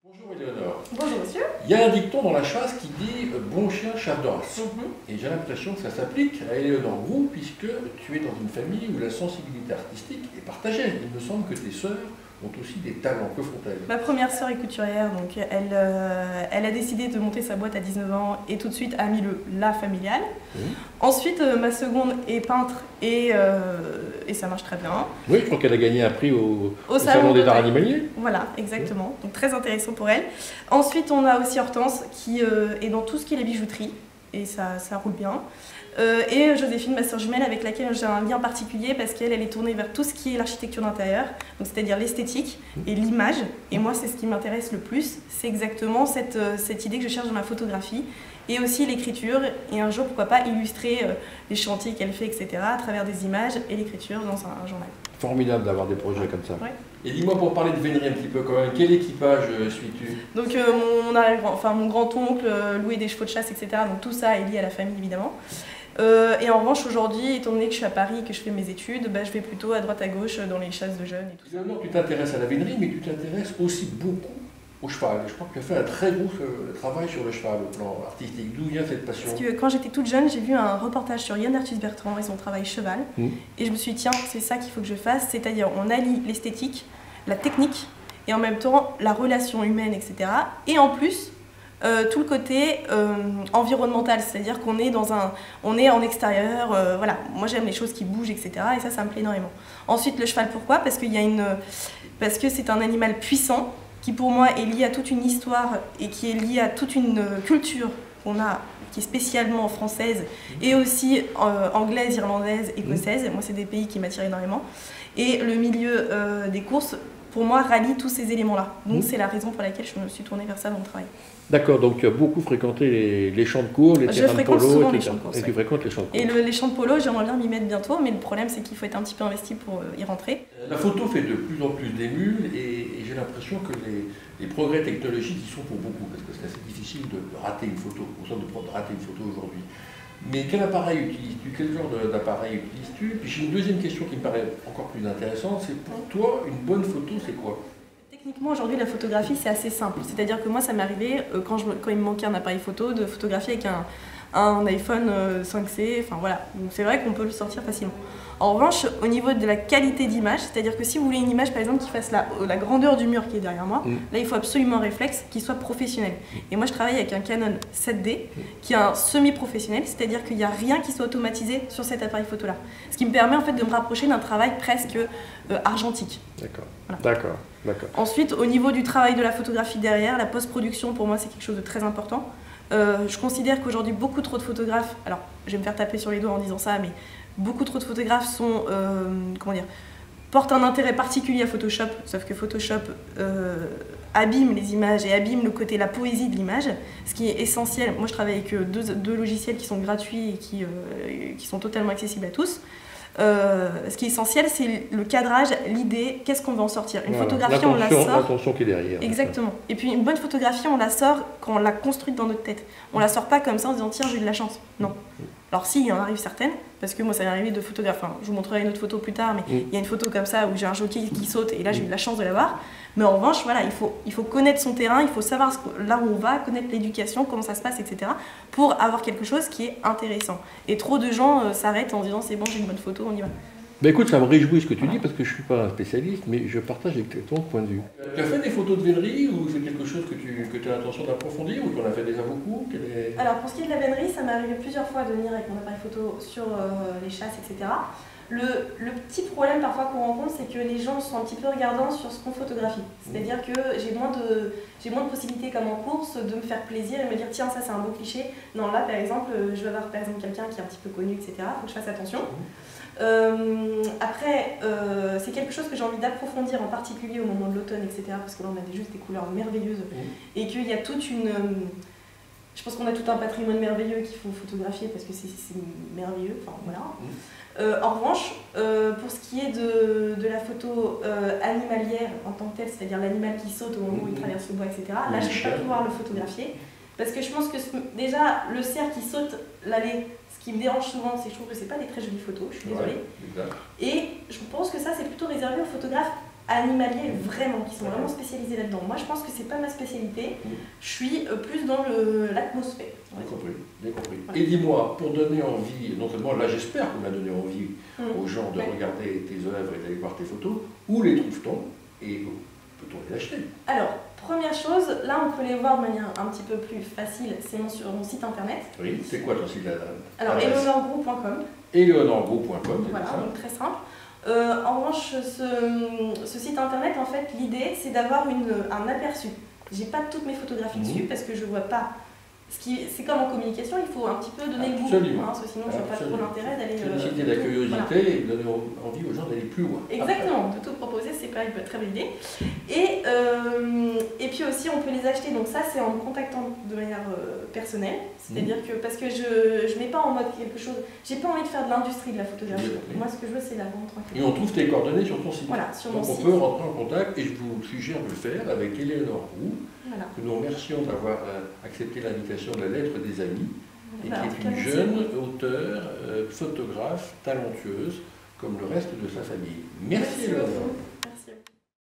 Bonjour Éléonore. Bonjour monsieur. Il y a un dicton dans la chasse qui dit bon chien, chasse de race. Et j'ai l'impression que ça s'applique à Éléonore Groulx puisque tu es dans une famille où la sensibilité artistique est partagée. Il me semble que tes sœurs ont aussi des talents. Que font-elles? Ma première sœur est couturière, donc elle a décidé de monter sa boîte à 19 ans et tout de suite a mis le la familial. Ensuite, ma seconde est peintre et ça marche très bien. Oui, je crois qu'elle a gagné un prix au Salon des arts animaliers. Voilà, exactement. Donc très intéressant pour elle. Ensuite, on a aussi Hortense qui est dans tout ce qui est la bijouterie et ça roule bien. Et Joséphine, ma sœur jumelle, avec laquelle j'ai un lien particulier parce qu'elle est tournée vers tout ce qui est l'architecture d'intérieur, c'est-à-dire l'esthétique et l'image. Et moi, c'est ce qui m'intéresse le plus. C'est exactement cette idée que je cherche dans ma photographie. Et aussi l'écriture, et un jour, pourquoi pas, illustrer les chantiers qu'elle fait, etc., à travers des images et l'écriture dans un journal. Formidable d'avoir des projets comme ça. Ouais. Et dis-moi, pour parler de vénerie un petit peu quand même, quel équipage suis-tu? Donc mon grand-oncle louait des chevaux de chasse, etc., donc tout ça est lié à la famille, évidemment. Et en revanche, aujourd'hui, étant donné que je suis à Paris et que je fais mes études, je vais plutôt à droite à gauche dans les chasses de jeunes et tout ça. Éléonore, tu t'intéresses à la vénerie, mais tu t'intéresses aussi beaucoup au cheval. Et je crois que tu as fait un très gros travail sur le cheval au plan artistique. D'où vient cette passion? Parce que quand j'étais toute jeune, j'ai vu un reportage sur Yann Arthus-Bertrand et son travail cheval. Et je me suis dit, tiens, c'est ça qu'il faut que je fasse. C'est-à-dire, on allie l'esthétique, la technique, et en même temps, la relation humaine, etc. Et en plus, tout le côté environnemental, c'est-à-dire qu'on est on est en extérieur, voilà. Moi j'aime les choses qui bougent, etc. Et ça me plaît énormément. Ensuite le cheval, pourquoi? Parce que c'est un animal puissant qui pour moi est lié à toute une histoire et qui est lié à toute une culture qu'on a, qui est spécialement française et aussi anglaise, irlandaise, écossaise. Moi c'est des pays qui m'attirent énormément. Et le milieu des courses, pour moi, rallie tous ces éléments-là. Donc c'est la raison pour laquelle je me suis tournée vers ça dans le travail. D'accord, donc tu as beaucoup fréquenté les champs de cours, les terrains de polo, souvent etc. les champs de course, et tu fréquentes les champs de cours. Et les champs de polo, j'aimerais bien m'y mettre bientôt, mais le problème c'est qu'il faut être un petit peu investi pour y rentrer. La photo fait de plus en plus d'émules et j'ai l'impression que les progrès technologiques y sont pour beaucoup, parce que c'est assez difficile de rater une photo, au sens de rater une photo aujourd'hui. Mais quel appareil utilises-tu? Quel genre d'appareil utilises-tu? Puis j'ai une deuxième question qui me paraît encore plus intéressante, c'est pour toi, une bonne photo, c'est quoi? Techniquement, aujourd'hui, la photographie, c'est assez simple. C'est-à-dire que moi, ça m'est arrivé, quand il me manquait un appareil photo, de photographier avec un iPhone 5C, enfin voilà. Donc c'est vrai qu'on peut le sortir facilement. En revanche, au niveau de la qualité d'image, c'est-à-dire que si vous voulez une image, par exemple, qui fasse la grandeur du mur qui est derrière moi, là, il faut absolument un réflexe qui soit professionnel. Et moi, je travaille avec un Canon 7D, qui est un semi-professionnel, c'est-à-dire qu'il n'y a rien qui soit automatisé sur cet appareil photo-là. Ce qui me permet, en fait, de me rapprocher d'un travail presque argentique. D'accord. Voilà. D'accord. D'accord. Ensuite, au niveau du travail de la photographie derrière, la post-production, pour moi, c'est quelque chose de très important. Je considère qu'aujourd'hui, beaucoup trop de photographes, alors je vais me faire taper sur les doigts en disant ça, mais beaucoup trop de photographes sont, portent un intérêt particulier à Photoshop, sauf que Photoshop abîme les images et abîme le côté, la poésie de l'image, ce qui est essentiel. Moi, je travaille avec deux logiciels qui sont gratuits et qui sont totalement accessibles à tous. Ce qui est essentiel, c'est le cadrage, l'idée, qu'est-ce qu'on va en sortir. Une photographie, on la sort. L'attention qui est derrière. Exactement. Et puis une bonne photographie, on la sort quand on l'a construite dans notre tête. On la sort pas comme ça en se disant tiens, j'ai eu de la chance. Non. Alors si, il en arrive certaines, parce que moi ça m'est arrivé de photographes, enfin, je vous montrerai une autre photo plus tard, mais il y a une photo comme ça où j'ai un jockey qui saute et là j'ai eu de la chance de l'avoir. Mais en revanche, voilà, il faut connaître son terrain, il faut savoir là où on va, connaître l'éducation, comment ça se passe, etc. pour avoir quelque chose qui est intéressant. Et trop de gens s'arrêtent en se disant c'est bon, j'ai une bonne photo, on y va. Ben écoute, ça me réjouit ce que tu dis parce que je ne suis pas un spécialiste, mais je partage avec ton point de vue. Tu as fait des photos de vénerie ou c'est quelque chose que tu as l'intention d'approfondir ou tu en as fait déjà beaucoup? Alors pour ce qui est de la vénerie, ça m'est arrivé plusieurs fois de venir avec mon appareil photo sur les chasses, etc. Le petit problème parfois qu'on rencontre, c'est que les gens sont un petit peu regardants sur ce qu'on photographie. C'est-à-dire que j'ai moins de possibilités comme en course de me faire plaisir et me dire tiens ça c'est un beau cliché. Non là par exemple, je vais avoir par exemple quelqu'un qui est un petit peu connu, etc. Il faut que je fasse attention. Après, c'est quelque chose que j'ai envie d'approfondir en particulier au moment de l'automne, etc. Parce que là on a juste des couleurs merveilleuses et qu'il y a toute une... je pense qu'on a tout un patrimoine merveilleux qu'il faut photographier parce que c'est merveilleux, enfin voilà. En revanche, pour ce qui est de la photo animalière en tant que telle, c'est-à-dire l'animal qui saute au moment où il traverse le bois, etc. Là je ne vais pas pouvoir le photographier parce que je pense que déjà le cerf qui saute l'allée, ce qui me dérange souvent, c'est que je trouve que c'est pas des très jolies photos, je suis désolée. Et je pense que ça c'est plutôt réservé aux photographes animaliers vraiment, qui sont vraiment spécialisés là-dedans. Moi, je pense que c'est pas ma spécialité. Je suis plus dans l'atmosphère. Bien compris, bien compris. Voilà. Et dis-moi, pour donner envie, non seulement là j'espère qu'on a donné envie aux gens de regarder tes œuvres et d'aller voir tes photos, où les trouve-t-on et peut-on les acheter? Alors, première chose, là on peut les voir de manière un petit peu plus facile, c'est sur mon site internet. Oui, c'est quoi ton site internet? Alors, eleonoregroup.com. eleonoregroup.com. Voilà, donc très simple. En revanche, ce site internet, en fait, l'idée c'est d'avoir un aperçu. J'ai pas toutes mes photographies dessus parce que je vois pas. C'est comme en communication, il faut un petit peu donner le goût, parce que sinon je vois pas trop l'intérêt d'aller. Susciter la curiosité et donner envie aux gens d'aller plus loin. Exactement, de tout proposer, c'est pas une très bonne idée. Et puis aussi, on peut les acheter, donc ça c'est en me contactant de manière personnelle, c'est-à-dire que parce que je mets pas en mode quelque chose, j'ai pas envie de faire de l'industrie de la photographie. Moi ce que je veux c'est la vente tranquille. Et on trouve tes coordonnées sur ton site. Voilà, sur mon donc site. on peut rentrer en contact et je vous suggère de le faire avec Éléonore Roux, que nous remercions d'avoir accepté l'invitation de la lettre des amis, et qui est une jeune auteure, photographe, talentueuse, comme le reste de sa famille. Merci Éléonore.